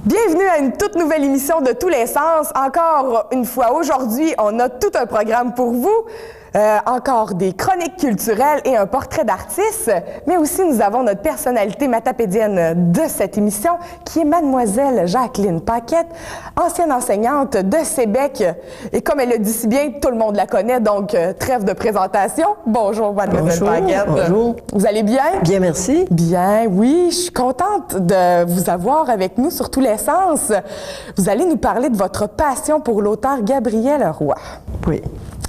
Bienvenue à une toute nouvelle émission de Tous les sens. Encore une fois, aujourd'hui, on a tout un programme pour vous. Encore des chroniques culturelles et un portrait d'artiste, mais aussi nous avons notre personnalité matapédienne de cette émission, qui est Mademoiselle Jacqueline Paquette, ancienne enseignante de Sébec. Et comme elle le dit si bien, tout le monde la connaît, donc trêve de présentation. Bonjour, Mademoiselle Paquette. Bonjour. Vous allez bien? Bien, merci. Bien, oui. Je suis contente de vous avoir avec nous sur Tous les sens. Vous allez nous parler de votre passion pour l'auteur Gabriel Roy. Oui.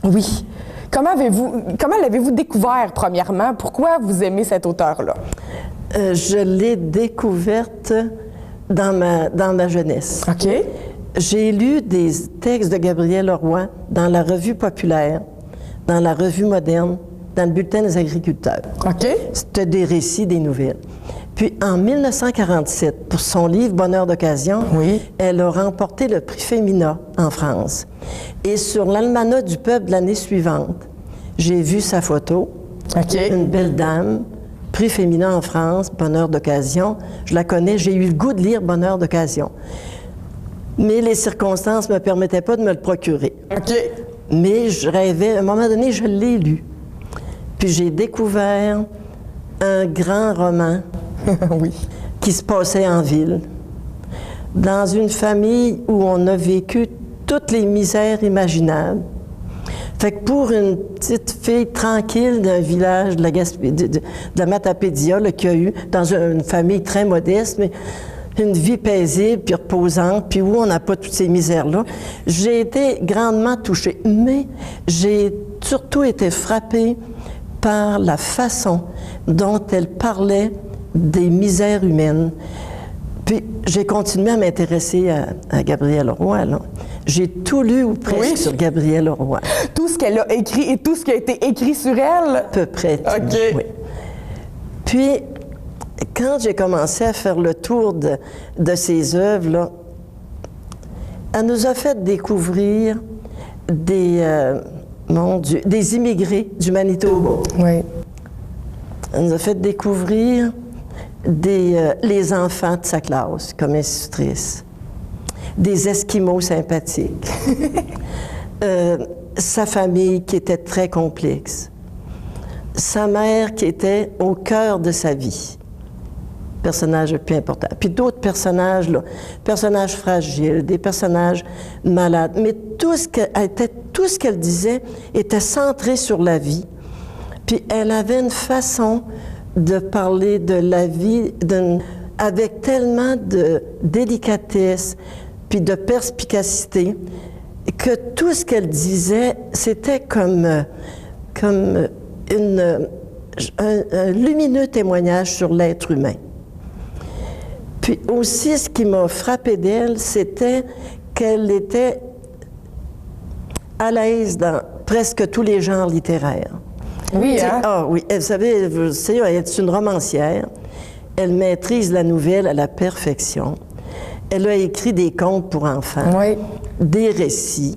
Oui. Comment l'avez-vous découvert, premièrement? Pourquoi vous aimez cet auteur-là? Je l'ai découverte dans ma jeunesse. OK. J'ai lu des textes de Gabriel Roy dans la Revue populaire, dans la Revue moderne, dans le Bulletin des agriculteurs. OK. C'était des récits, des nouvelles. Puis en 1947, pour son livre Bonheur d'occasion, oui, elle a remporté le prix Femina en France. Et sur l'almanach du peuple de l'année suivante, j'ai vu sa photo. OK. Une belle dame, prix Femina en France, Bonheur d'occasion. Je la connais, j'ai eu le goût de lire Bonheur d'occasion. Mais les circonstances ne me permettaient pas de me le procurer. OK. Mais je rêvais, à un moment donné, je l'ai lu. Puis j'ai découvert un grand roman oui, qui se passait en ville, dans une famille où on a vécu toutes les misères imaginables. Fait que pour une petite fille tranquille d'un village de la Matapédia, là, qui a eu, dans une famille très modeste, mais une vie paisible puis reposante, puis où on n'a pas toutes ces misères-là, j'ai été grandement touchée. Mais j'ai surtout été frappée par la façon dont elle parlait des misères humaines. Puis j'ai continué à m'intéresser à Gabriel Roy. J'ai tout lu ou presque sur Gabriel Roy. Tout ce qu'elle a écrit et tout ce qui a été écrit sur elle? À peu près. OK. Oui. Puis, quand j'ai commencé à faire le tour de ses œuvres, là, elle nous a fait découvrir des immigrés du Manitoba. Oui. Elle nous a fait découvrir les enfants de sa classe comme institutrice, des Esquimaux sympathiques, sa famille qui était très complexe, sa mère qui était au cœur de sa vie, personnage le plus important, puis d'autres personnages, là, personnages fragiles, des personnages malades, mais tout ce qu'elle disait était centré sur la vie. Puis elle avait une façon de parler de la vie avec tellement de délicatesse puis de perspicacité que tout ce qu'elle disait, c'était comme un lumineux témoignage sur l'être humain. Puis aussi, ce qui m'a frappé d'elle, c'était qu'elle était à l'aise dans presque tous les genres littéraires. Oui, hein? Ah oui, vous savez, elle est une romancière. Elle maîtrise la nouvelle à la perfection. Elle a écrit des contes pour enfants, oui, des récits.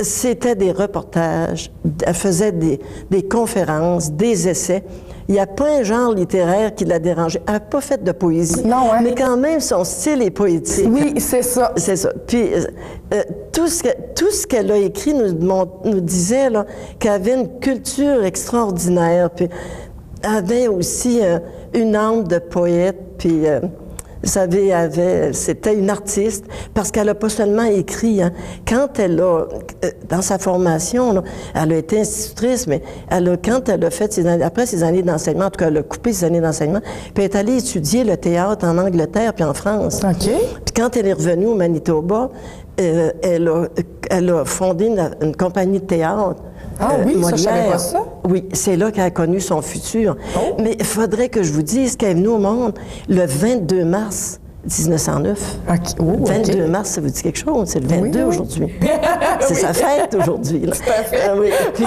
C'était des reportages. Elle faisait des conférences, des essais. Il n'y a pas un genre littéraire qui l'a dérangée. Elle n'a pas fait de poésie. Non, hein? Mais quand même, son style est poétique. Oui, c'est ça. C'est ça. Puis, tout ce qu'elle a écrit nous disait qu'elle avait une culture extraordinaire. Puis, elle avait aussi une âme de poète. Puis, vous savez, c'était une artiste, parce qu'elle n'a pas seulement écrit. Hein. Quand elle a, dans sa formation, là, elle a été institutrice, mais quand elle a fait après ses années d'enseignement, en tout cas, elle a coupé ses années d'enseignement, puis elle est allée étudier le théâtre en Angleterre puis en France. OK. Puis quand elle est revenue au Manitoba, elle a fondé une compagnie de théâtre. Ah oui, Molière. ça, je savais pas ça. Oui, c'est là qu'elle a connu son futur. Oh. Mais il faudrait que je vous dise qu'elle est venue au monde le 22 mars 1909. OK. Oh, 22 mars, ça vous dit quelque chose? C'est le 22 aujourd'hui. C'est sa fête aujourd'hui. Tout à fait. Oui. Puis,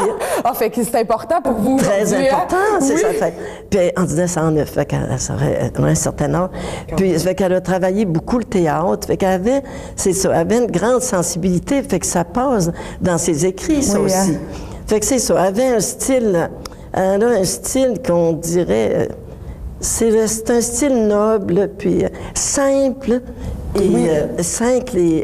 fait que c'est important pour vous. très important, c'est oui. sa fête. Puis en 1909, fait qu'elle serait un certain âge. Puis ça fait qu'elle a travaillé beaucoup le théâtre. Fait qu'elle avait, c'est ça, elle avait une grande sensibilité. Fait que ça passe dans ses écrits, ça Oui, aussi. hein. Fait que c'est ça. Elle avait un style, elle a un style qu'on dirait. C'est un style noble, puis simple, et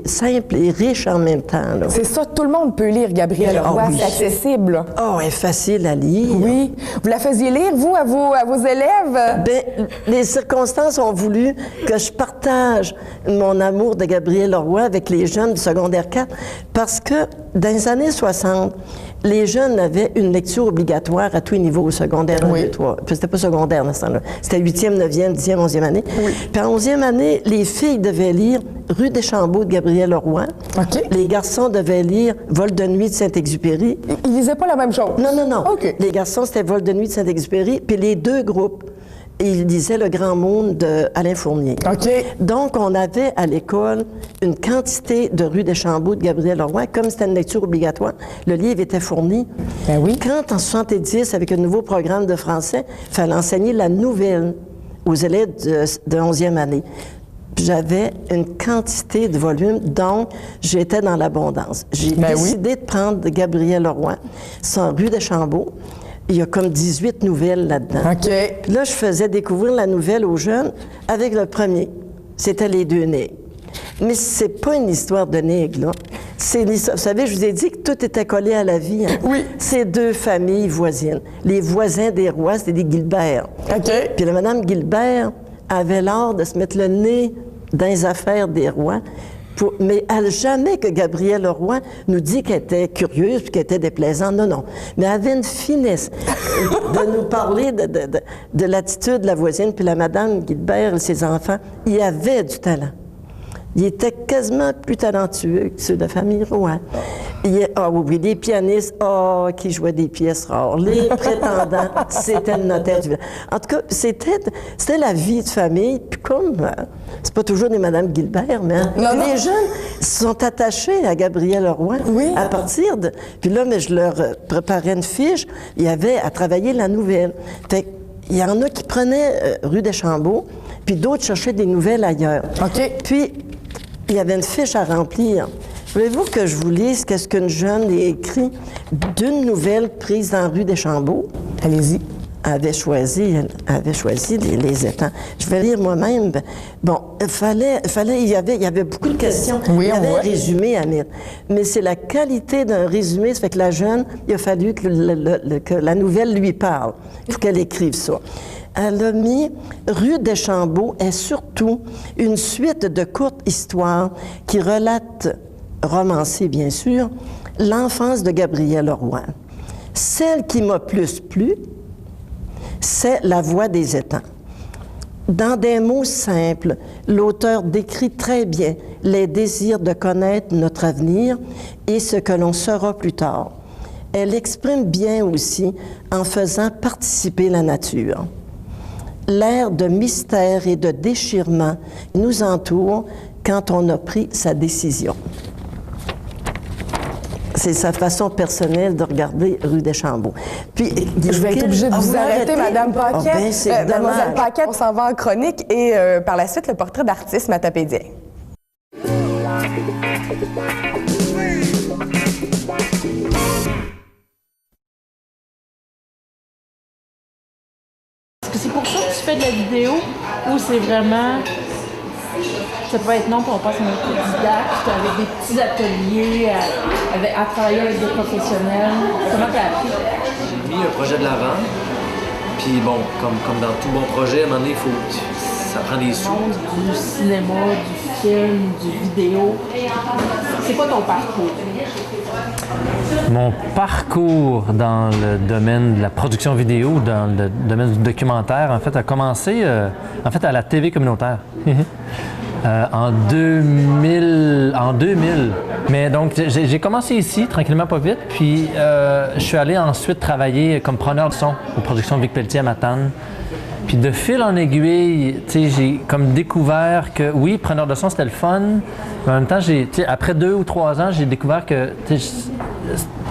simple et riche en même temps. Là. C'est ça, tout le monde peut lire Gabrielle Roy, oui. c'est accessible. Oh, elle est facile à lire. Oui. Vous la faisiez lire, vous, à vos élèves? Bien, les circonstances ont voulu que je partage mon amour de Gabrielle Roy avec les jeunes du secondaire 4, parce que dans les années 60, les jeunes avaient une lecture obligatoire à tous les niveaux, au secondaire 1, 2, 3. Puis c'était pas secondaire dans ce temps-là. C'était 8e, 9e, 10e, 11e année. Oui. Puis en 11e année, les filles devaient lire Rue des Chambeaux de Gabrielle Roy. OK. Les garçons devaient lire Vol de nuit de Saint-Exupéry. Ils lisaient pas la même chose? Non. OK. Les garçons, c'était Vol de nuit de Saint-Exupéry. Puis les deux groupes, ils lisaient Le Grand Monde d'Alain Fournier. OK. Donc, on avait à l'école une quantité de Rue des Chambeaux de Gabrielle Roy. Comme c'était une lecture obligatoire, le livre était fourni. Ben oui. Quand, en 70, avec un nouveau programme de français, il fallait enseigner la nouvelle aux élèves de 11e année, j'avais une quantité de volumes, donc j'étais dans l'abondance. J'ai décidé de prendre Gabrielle Roy, son Rue des Chambeaux. Il y a comme 18 nouvelles là-dedans. OK. Puis là, je faisais découvrir la nouvelle aux jeunes avec le premier. C'était Les Deux Nègres. Mais c'est pas une histoire de nègres, là. C'est une histoire... Vous savez, je vous ai dit que tout était collé à la vie. Hein? Oui. C'est deux familles voisines. Les voisins des rois, c'était des Gilbert. OK. Puis la madame Gilbert avait l'art de se mettre le nez dans les affaires des rois. Mais jamais que Gabrielle Roy nous dit qu'elle était curieuse puis qu'elle était déplaisante. Non. Mais elle avait une finesse de nous parler de l'attitude de la voisine. Puis la madame Gilbert et ses enfants, il y avait du talent. Il était quasiment plus talentueux que ceux de la famille Roy. Oui, les pianistes, qui jouaient des pièces rares. Les prétendants, c'était le notaire du village. En tout cas, c'était la vie de famille. Puis comme, c'est pas toujours des Madame Gilbert, mais les jeunes sont attachés à Gabrielle Roy à partir de... Puis là, mais je leur préparais une fiche. Il y avait à travailler la nouvelle. Fait il y en a qui prenaient Rue des Chambeaux, puis d'autres cherchaient des nouvelles ailleurs. OK. Puis, il y avait une fiche à remplir. Voulez-vous que je vous lise qu'est-ce qu'une jeune a écrit d'une nouvelle prise dans Rue des Chambeaux? Allez-y. Elle avait choisi les étangs. Je vais lire moi-même. Bon, il y avait beaucoup de questions. Oui, il y avait on voit. un résumé à mettre. Mais c'est la qualité d'un résumé. Ça fait que la jeune, il a fallu que la nouvelle lui parle. Il faut qu'elle écrive ça. Elle a mis « Rue des Chambeaux est surtout une suite de courtes histoires qui relatent, romancées bien sûr, l'enfance de Gabrielle Roy. Celle qui m'a plus plu, c'est La Voix des étangs. Dans des mots simples, l'auteur décrit très bien les désirs de connaître notre avenir et ce que l'on sera plus tard. Elle exprime bien aussi en faisant participer la nature. L'air de mystère et de déchirement nous entoure quand on a pris sa décision. » C'est sa façon personnelle de regarder Rue des Chambeaux. Puis, je vais être obligée de vous arrêter, Madame Paquette. Mademoiselle Paquette, on s'en va en chronique et par la suite, le portrait d'artiste matapédien. Est-ce que c'est pour ça que tu fais de la vidéo ou c'est vraiment... Ça peut être non, puis on passe en autodidacte, avec des petits ateliers, à travailler avec des professionnels. Comment tu as appris? J'ai mis un projet de l'avant, puis bon, comme dans tout bon projet, à un moment donné, ça prend des sous. Du cinéma, du film, du vidéo. C'est quoi ton parcours? Mon parcours dans le domaine de la production vidéo, dans le domaine du documentaire, en fait, a commencé à la TV communautaire. En 2000. Mais donc, j'ai commencé ici, tranquillement, pas vite, puis je suis allé ensuite travailler comme preneur de son aux productions Vic Pelletier à Matane. Puis de fil en aiguille, tu sais, j'ai comme découvert que oui, preneur de son, c'était le fun. Mais en même temps, après 2 ou 3 ans, j'ai découvert que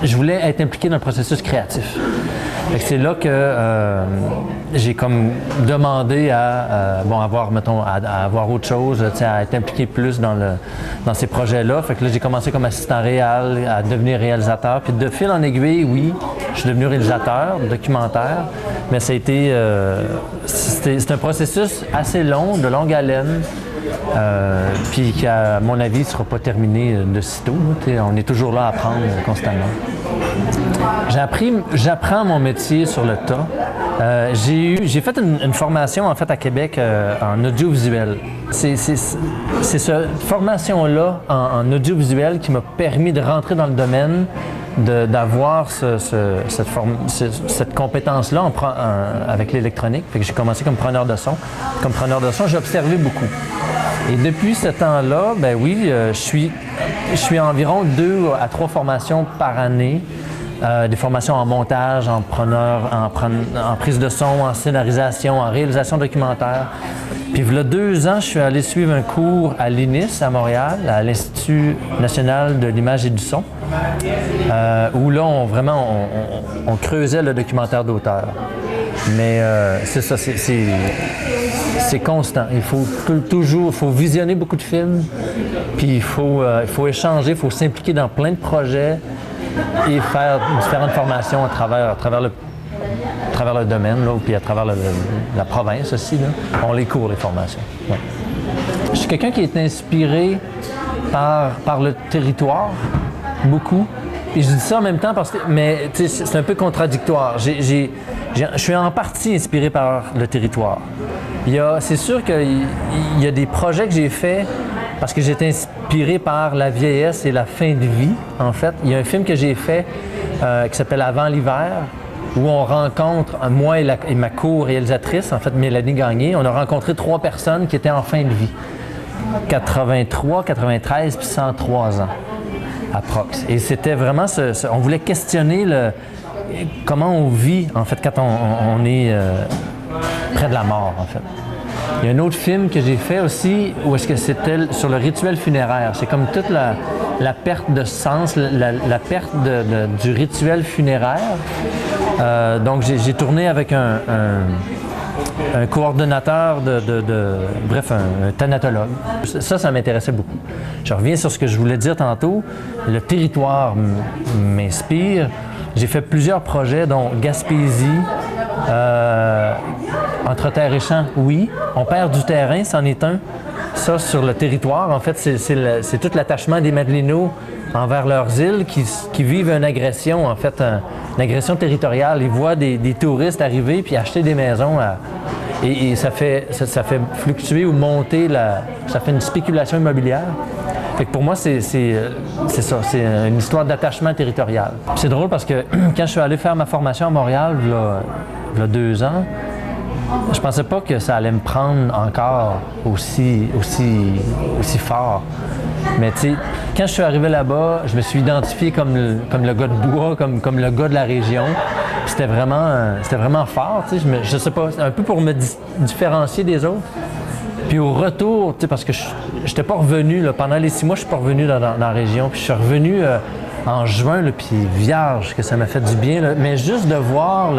je voulais être impliqué dans le processus créatif. Fait que c'est là que j'ai comme demandé à avoir autre chose, à être impliqué plus dans ces projets-là. Fait que là, j'ai commencé comme assistant réal, à devenir réalisateur. Puis de fil en aiguille, oui, je suis devenu réalisateur, documentaire, mais ça a été, c'est un processus assez long, de longue haleine. Puis qui, à mon avis, ne sera pas terminé de sitôt. On est toujours là à apprendre constamment. J'apprends mon métier sur le tas. J'ai fait une formation en fait à Québec en audiovisuel. C'est cette formation-là en audiovisuel qui m'a permis de rentrer dans le domaine, d'avoir cette compétence-là avec l'électronique. Fait que j'ai commencé comme preneur de son. Comme preneur de son, j'ai observé beaucoup. Et depuis ce temps-là, ben oui, je suis à environ 2 à 3 formations par année. Des formations en montage, en prise de son, en scénarisation, en réalisation documentaire. Puis il y a 2 ans, je suis allé suivre un cours à l'INIS à Montréal, à l'Institut national de l'image et du son, où là, on creusait le documentaire d'auteur. Mais c'est ça, c'est constant. Il faut toujours visionner beaucoup de films, puis il faut échanger, il faut s'impliquer dans plein de projets et faire différentes formations à travers le domaine, là, puis à travers la province aussi. Là. On les court, les formations. Ouais. Je suis quelqu'un qui est inspiré par le territoire, beaucoup. Et je dis ça en même temps mais c'est un peu contradictoire. Je suis en partie inspiré par le territoire. C'est sûr qu'il y a des projets que j'ai faits parce que j'étais inspiré par la vieillesse et la fin de vie, en fait. Il y a un film que j'ai fait qui s'appelle Avant l'hiver, où on rencontre, moi et ma co-réalisatrice, en fait Mélanie Gagné, on a rencontré 3 personnes qui étaient en fin de vie. 83, 93 puis 103 ans, approx. Et c'était vraiment on voulait questionner comment on vit, en fait, quand on est près de la mort, en fait. Il y a un autre film que j'ai fait aussi où est-ce que c'était sur le rituel funéraire. C'est comme toute la perte de sens, la perte du rituel funéraire. Donc j'ai tourné avec un coordonnateur bref, un thanatologue. Ça m'intéressait beaucoup. Je reviens sur ce que je voulais dire tantôt. Le territoire m'inspire. J'ai fait plusieurs projets, dont Gaspésie, Entre terre et champ, oui. On perd du terrain, c'en est un. Ça, sur le territoire, en fait, c'est tout l'attachement des Madelinos envers leurs îles qui vivent une agression, en fait, une agression territoriale. Ils voient des touristes arriver puis acheter des maisons et ça fait fluctuer ou monter, ça fait une spéculation immobilière. Fait que pour moi, c'est ça, c'est une histoire d'attachement territorial. C'est drôle parce que quand je suis allé faire ma formation à Montréal, il y a 2 ans, je pensais pas que ça allait me prendre encore aussi fort. Mais tu sais, quand je suis arrivé là-bas, je me suis identifié comme le gars de bois, comme le gars de la région. C'était vraiment fort, tu sais. Je sais pas, un peu pour me différencier des autres. Puis au retour, tu sais, parce que je n'étais pas revenu, là, pendant les 6 mois, je suis pas revenu dans la région. Puis je suis revenu en juin, là, puis vierge, que ça m'a fait du bien. Là. Mais juste de voir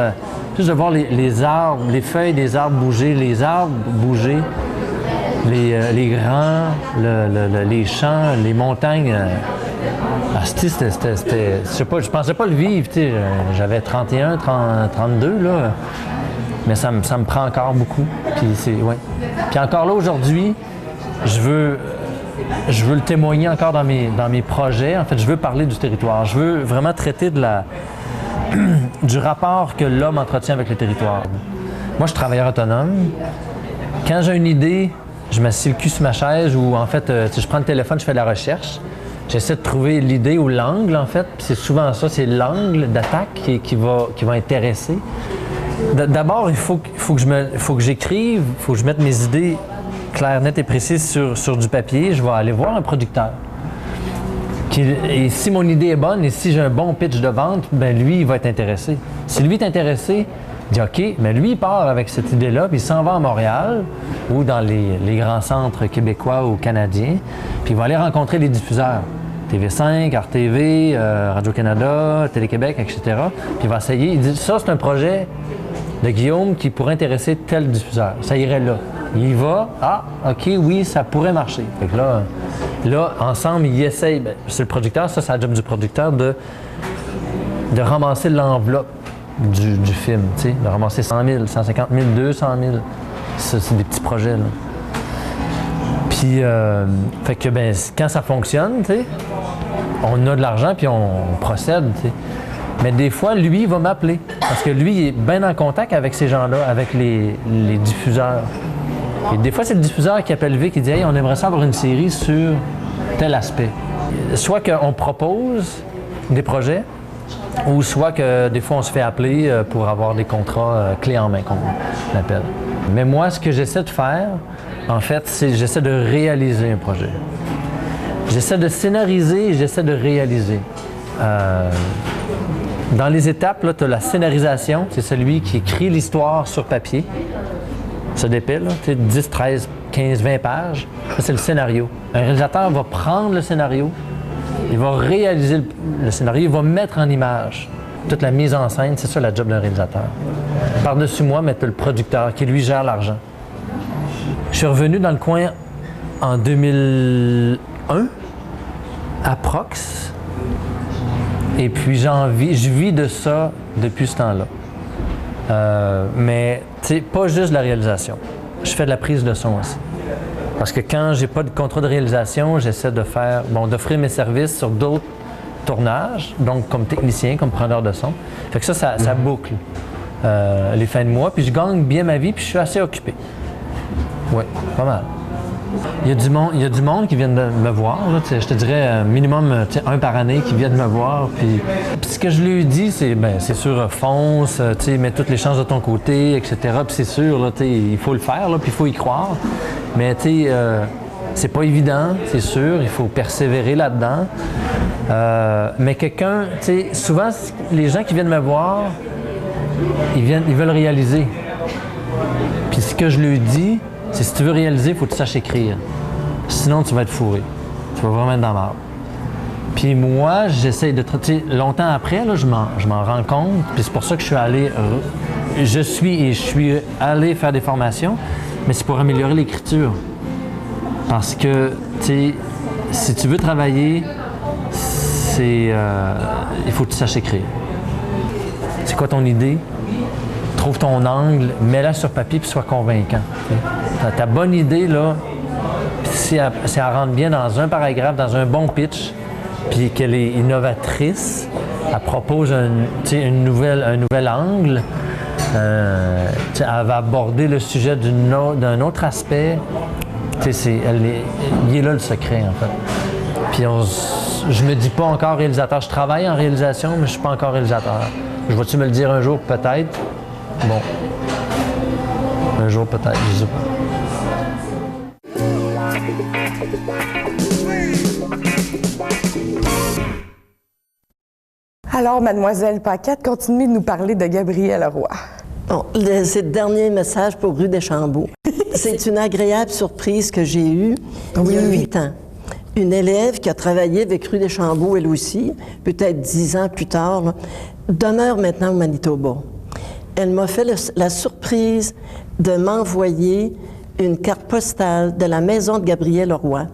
les arbres, les feuilles des arbres bouger, les arbres bouger, les grands, les champs, les montagnes. C'était, je sais pas, je pensais pas le vivre, tu sais. J'avais 31, 32, là. Mais ça me prend encore beaucoup. Puis Puis encore là, aujourd'hui, je veux le témoigner encore dans mes projets. En fait, je veux parler du territoire. Je veux vraiment traiter du rapport que l'homme entretient avec le territoire. Moi, je suis travailleur autonome. Quand j'ai une idée, je m'assieds le cul sur ma chaise ou en fait, je prends le téléphone, je fais de la recherche. J'essaie de trouver l'idée ou l'angle, en fait. Puis c'est souvent ça, c'est l'angle d'attaque qui va intéresser. D'abord, il faut que j'écrive, il faut que je mette mes idées claires, nettes et précises sur du papier. Je vais aller voir un producteur. Et si mon idée est bonne et si j'ai un bon pitch de vente, ben lui, il va être intéressé. Si lui est intéressé, Il dit OK, mais lui, il part avec cette idée-là, puis il s'en va à Montréal ou dans les grands centres québécois ou canadiens, puis il va aller rencontrer les diffuseurs. TV5, RTV, Radio-Canada, Télé-Québec, etc. Puis il va essayer. Il dit ça, c'est un projet de Guillaume qui pourrait intéresser tel diffuseur. Ça irait là. Il y va. Ah, OK, oui, ça pourrait marcher. Fait que là ensemble, ils essayent. Ben, c'est le producteur, ça, c'est la job du producteur de ramasser l'enveloppe du film, tu sais, de ramasser 100 000, 150 000, 200 000. Ça, c'est des petits projets, là. Puis, fait que, ben, quand ça fonctionne, tu sais, on a de l'argent puis on procède, tu sais. Mais des fois, lui, il va m'appeler parce que lui, il est bien en contact avec ces gens-là, avec les diffuseurs. Et des fois, c'est le diffuseur qui appelle Vic, qui dit « Hey, on aimerait ça avoir une série sur tel aspect. » Soit qu'on propose des projets, ou soit que des fois, on se fait appeler pour avoir des contrats clés en main, qu'on appelle. Mais moi, ce que j'essaie de faire, en fait, c'est j'essaie de réaliser un projet. J'essaie de scénariser et j'essaie de réaliser. Dans les étapes, tu as la scénarisation, c'est celui qui écrit l'histoire sur papier. Ça dépile, 10, 13, 15, 20 pages. Ça, c'est le scénario. Un réalisateur va prendre le scénario, il va réaliser le scénario, il va mettre en image toute la mise en scène. C'est ça la job d'un réalisateur. Par-dessus moi, mais tu as le producteur qui, lui, gère l'argent. Je suis revenu dans le coin en 2001, à Prox. Et puis je vis de ça depuis ce temps-là. Mais, tu sais, pas juste la réalisation. Je fais de la prise de son aussi. Parce que quand j'ai pas de contrat de réalisation, j'essaie de faire, d'offrir mes services sur d'autres tournages, donc comme technicien, comme preneur de son. Fait que ça boucle les fins de mois, puis je gagne bien ma vie, puis je suis assez occupé. Oui, pas mal. Il y a du monde qui vient de me voir, là, je te dirais minimum un par année qui viennent me voir. Puis ce que je lui dis, c'est sûr, fonce, mets toutes les chances de ton côté, etc. Puis c'est sûr, là, il faut le faire, puis il faut y croire. Mais c'est pas évident, c'est sûr, il faut persévérer là-dedans. Mais quelqu'un, souvent, les gens qui viennent me voir, ils veulent réaliser. Puis ce que je lui dis, c'est si tu veux réaliser, il faut que tu saches écrire. Sinon, tu vas être fourré. Tu vas vraiment être dans la merde. Puis moi, j'essaie de... longtemps après, là, je m'en rends compte. Puis c'est pour ça que je suis allé faire des formations, mais c'est pour améliorer l'écriture. Parce que, si tu veux travailler, il faut que tu saches écrire. C'est quoi ton idée? Trouve ton angle, mets-la sur papier puis sois convaincant. Ta bonne idée, là, si elle rentre bien dans un paragraphe, dans un bon pitch, puis qu'elle est innovatrice, elle propose un nouvel angle, elle va aborder le sujet d'un autre aspect. Il est là le secret, en fait. Puis je me dis pas encore réalisateur. Je travaille en réalisation, mais je suis pas encore réalisateur. Je vais-tu me le dire un jour? Peut-être. Bon. Un jour, peut-être, je sais pas. Alors, Mademoiselle Paquette, continuez de nous parler de Gabrielle Roy. Bon, c'est le dernier message pour Rue Deschambault. C'est une agréable surprise que j'ai eue il y a 8 ans. Une élève qui a travaillé avec Rue Deschambault, elle aussi, peut-être 10 ans plus tard, là, demeure maintenant au Manitoba. Elle m'a fait la surprise de m'envoyer une carte postale de la maison de Gabrielle Roy.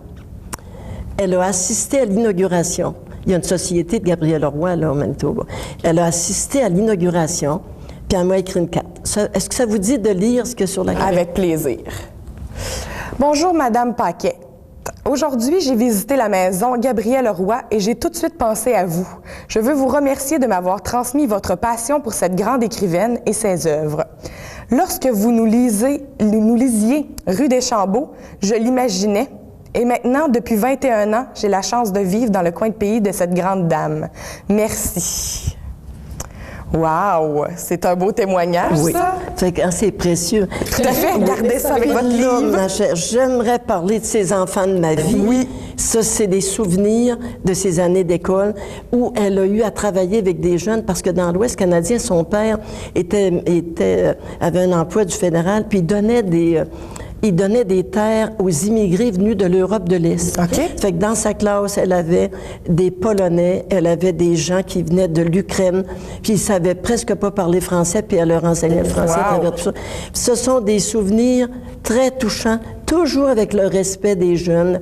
Elle a assisté à l'inauguration. Il y a une société de Gabrielle Roy, là, au Manitoba. Elle a assisté à l'inauguration, puis elle m'a écrit une carte. Est-ce que ça vous dit de lire ce qu'il y a sur la carte? Avec plaisir. Bonjour, Madame Paquette. Aujourd'hui, j'ai visité la maison Gabrielle Roy et j'ai tout de suite pensé à vous. Je veux vous remercier de m'avoir transmis votre passion pour cette grande écrivaine et ses œuvres. Lorsque vous nous lisiez Rue Deschambault, je l'imaginais. Et maintenant, depuis 21 ans, j'ai la chance de vivre dans le coin de pays de cette grande dame. Merci. Wow! C'est un beau témoignage, Oui. ça. Fait que, c'est précieux. Tout à fait. Gardez ça avec votre Là, livre. ma chère, j'aimerais parler de ces enfants de ma vie. Oui. Ça, c'est des souvenirs de ces années d'école où elle a eu à travailler avec des jeunes parce que dans l'Ouest canadien, son père avait un emploi du fédéral, puis il donnait des terres aux immigrés venus de l'Europe de l'Est. OK. Fait que dans sa classe, elle avait des Polonais, elle avait des gens qui venaient de l'Ukraine, puis ils savaient presque pas parler français, puis elle leur enseignait le français à travers tout ça. Ce sont des souvenirs très touchants, toujours avec le respect des jeunes.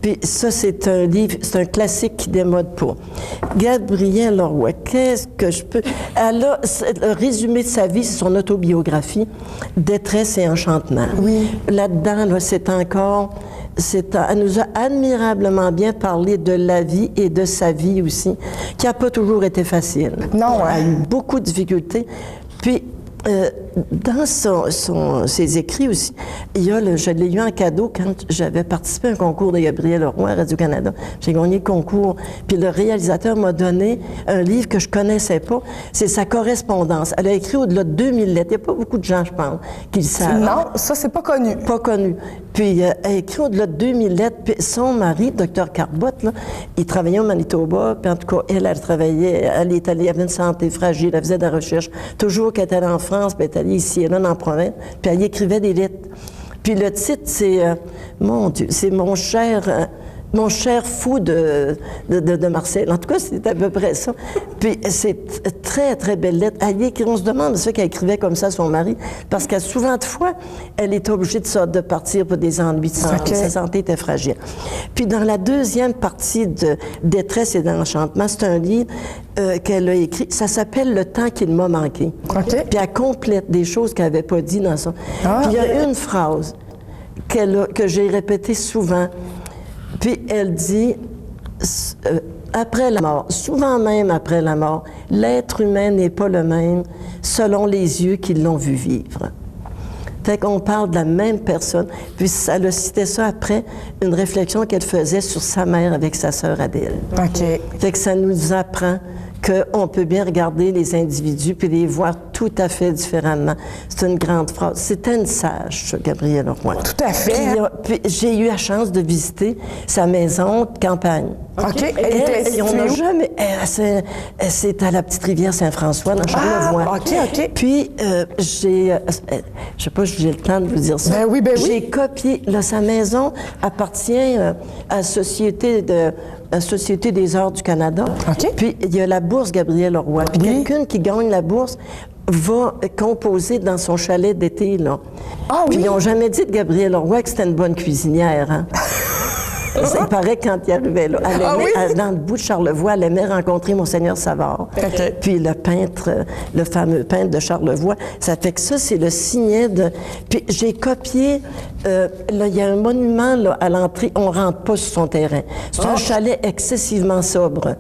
Puis ça, c'est un livre, c'est un classique qui démode pas. Gabrielle Leroy, qu'est-ce que je peux... Elle a, le résumé de sa vie, c'est son autobiographie, Détresse et enchantement. Oui. Là-dedans, là, c'est encore... Elle nous a admirablement bien parlé de la vie et de sa vie aussi, qui n'a pas toujours été facile. Non, Elle a eu beaucoup de difficultés. Puis, dans ses écrits aussi, je l'ai eu en cadeau quand j'avais participé à un concours de Gabrielle Leroy à Radio-Canada. J'ai gagné le concours. Puis le réalisateur m'a donné un livre que je connaissais pas. C'est sa correspondance. Elle a écrit au-delà de 2000 lettres. Il n'y a pas beaucoup de gens, je pense, qui le savent. Non, ça, c'est pas connu. Pas connu. Puis elle a écrit au-delà de 2000 lettres. Puis son mari, Dr Carbotte, là, il travaillait au Manitoba. Puis en tout cas, elle travaillait, elle avait une santé fragile, elle faisait de la recherche. Toujours qu'elle était allée en France, puis elle est allée ici et là, dans la province. Puis elle y écrivait des lettres. Puis le titre, c'est, mon Dieu, c'est mon cher fou de Marcel. En tout cas, c'est à peu près ça. Puis c'est très, très belle lettre. On se demande ce qu'elle écrivait comme ça à son mari, parce que souvent de fois, elle était obligée de partir pour des ennuis de santé. Sa santé était fragile. Puis dans la deuxième partie de Détresse et d'enchantement, c'est un livre qu'elle a écrit. Ça s'appelle Le temps qu'il m'a manqué. Puis elle complète des choses qu'elle n'avait pas dit dans son... Puis il y a une phrase que j'ai répétée souvent. Puis elle dit, après la mort, souvent même après la mort, l'être humain n'est pas le même selon les yeux qui l'ont vu vivre. Fait qu'on parle de la même personne. Puis elle a cité ça après une réflexion qu'elle faisait sur sa mère avec sa sœur Adèle. Fait que ça nous apprend qu'on peut bien regarder les individus puis les voir tout à fait différemment. C'est une grande phrase. C'était une sage, ça, Gabrielle Leroy. Tout à fait. Puis j'ai eu la chance de visiter sa maison de campagne. Et on n'a jamais... C'est à la petite rivière Saint-François, dans Charlevoix. Puis je sais pas si j'ai le temps de vous dire ça. Ben oui. J'ai copié... Là, sa maison appartient à la Société des arts du Canada. Puis il y a la bourse Gabrielle Leroy. Puis quelqu'un qui gagne la bourse va composer dans son chalet d'été, là. Puis ils n'ont jamais dit de Gabrielle Leroy que c'était une bonne cuisinière, hein? Il paraît quand il arrivait là. Dans le bout de Charlevoix, elle aimait rencontrer Monseigneur Savard. Puis le fameux peintre de Charlevoix. Ça fait que ça, c'est le signet de... Puis j'ai copié... là, il y a un monument là, à l'entrée. On ne rentre pas sur son terrain. C'est un chalet excessivement sobre.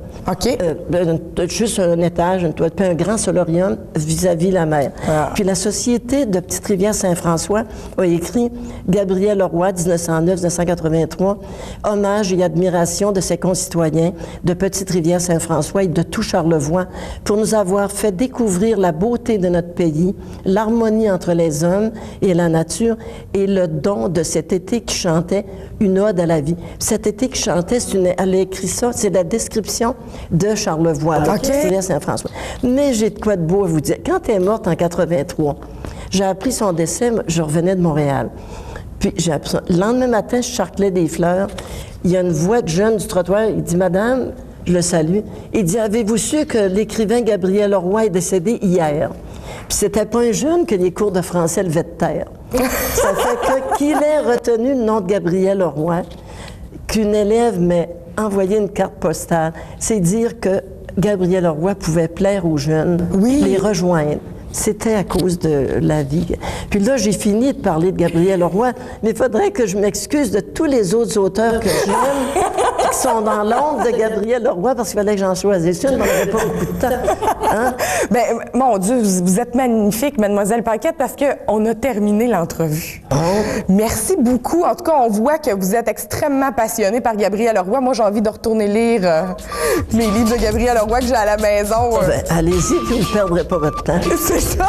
Juste un étage, une toilette, puis un grand solarium vis-à-vis la mer. Puis la Société de Petite-Rivière-Saint-François a écrit Gabrielle Leroy, 1909-1983, hommage et admiration de ses concitoyens de Petite-Rivière-Saint-François et de tout Charlevoix pour nous avoir fait découvrir la beauté de notre pays, l'harmonie entre les hommes et la nature et le don de cet été qui chantait une ode à la vie. Cet été qui chantait, elle a écrit ça, c'est la description de Charlevoix, de Petite-Rivière-Saint-François. Mais j'ai de quoi de beau à vous dire. Quand elle est morte en 83, j'ai appris son décès, je revenais de Montréal. Puis j'ai appris ça. Le lendemain matin, je charclais des fleurs. Il y a une voix de jeune du trottoir. Il dit, Madame, je le salue. Il dit, avez-vous su que l'écrivain Gabrielle Leroy est décédé hier? Puis c'était pas un jeune que les cours de français levaient de terre. Ça fait qu'il ait retenu le nom de Gabrielle Leroy, qu'une élève m'ait envoyé une carte postale, c'est dire que Gabrielle Leroy pouvait plaire aux jeunes, les rejoindre. C'était à cause de la vie. Puis là, j'ai fini de parler de Gabrielle Leroy, mais il faudrait que je m'excuse de tous les autres auteurs que j'aime qui sont dans l'ombre de Gabrielle Leroy parce qu'il fallait que j'en choisisse une, mais on n'avait pas beaucoup de temps. Hein? Ben, mon Dieu, vous êtes magnifique, Mademoiselle Paquette, parce qu'on a terminé l'entrevue. Oh. Merci beaucoup. En tout cas, on voit que vous êtes extrêmement passionnée par Gabrielle Leroy. Moi, j'ai envie de retourner lire mes livres de Gabrielle Leroy que j'ai à la maison. Ben, allez-y, puis vous ne perdrez pas votre temps. C'est ça.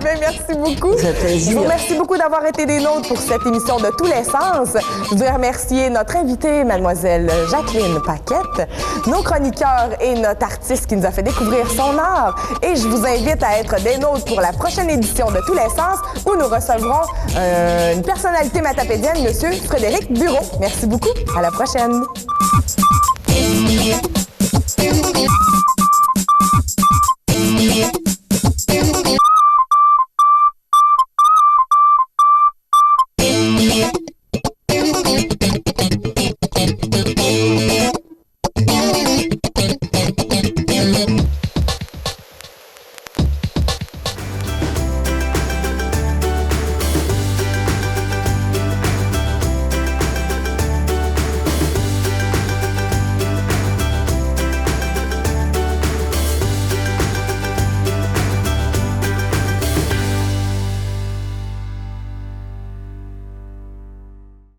Ben, merci beaucoup. Ça fait plaisir. Je vous remercie beaucoup d'avoir été des nôtres pour cette émission de tous les sens. Je voudrais remercier notre invitée, Mademoiselle Jacqueline Paquette, nos chroniqueurs et notre artiste qui nous a fait découvrir son art. Et je vous invite à être des nôtres pour la prochaine édition de Tous les sens où nous recevrons une personnalité matapédienne, Monsieur Frédéric Bureau. Merci beaucoup. À la prochaine.